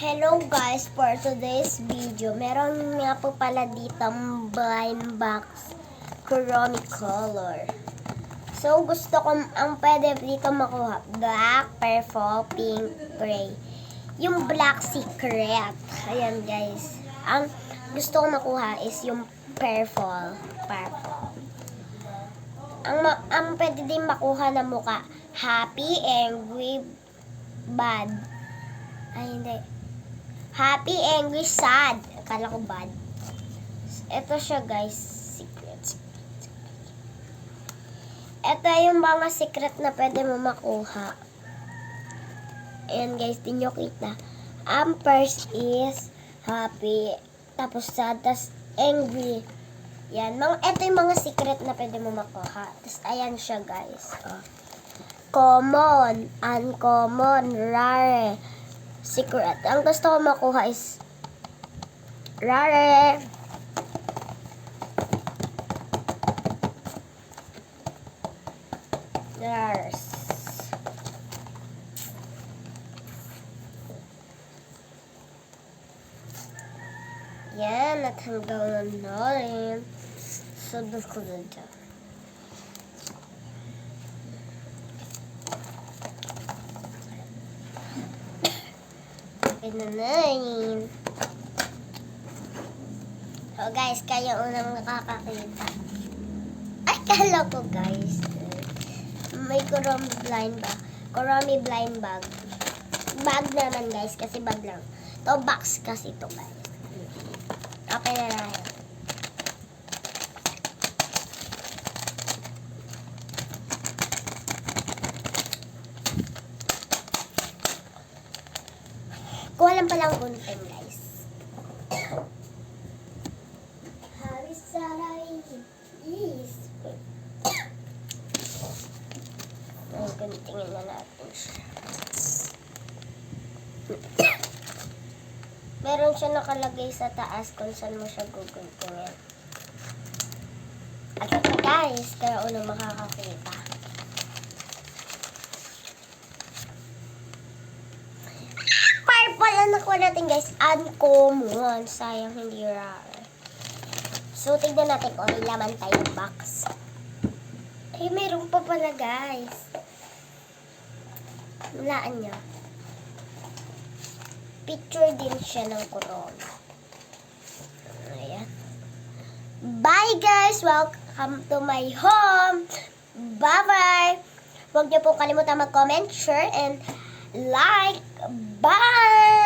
Hello guys, for today's video, meron nga po pala ditong blind box Kuromi color. So, gusto ko, ang pwede dito makuha, black, purple, pink, gray. Yung black secret. Ayan guys. Ang gusto ko makuha is yung purple. Ang pwede din makuha na mukha, happy, angry, bad. Ay, hindi. Happy, angry, sad. Akala ko bad. Ito siya, guys. Secret. Ito yung mga secret na pwede mo makuha. Ayan, guys. Di nyo kita. Ang first is happy. Tapos sad. Tapos angry. Yan. Ito yung mga secret na pwede mo makuha. Tapos ayan siya, guys. Common. Uncommon. Rare. Secret. Ang gusto ko makuha is rare. Rares. Yan. At hanggang na rin. Sunod ko na dyan. Pinanayin. So guys, kayo unang nakakakita. Ay, kala ko guys. May Kuromi blind bag. Kuromi blind bag. Bag naman guys, kasi bag lang. To box kasi to guys. Okay na na. Kuha lang palang gunting, guys. Ay, guntingin na natin siya. Meron siya nakalagay sa taas kung saan mo siya guguntingin. At ito, guys, kaya unang makakakita. Nakuha natin guys, uncommon. Sayang hindi rare. So, tignan natin kung may laman tayong box. Eh, mayroon pa pala guys. Walaan niya. Picture din siya ng Kuromi. Ayan. Bye guys! Welcome to my home! Bye-bye! Huwag niyo po kalimutan mag-comment, share, and like. Bye!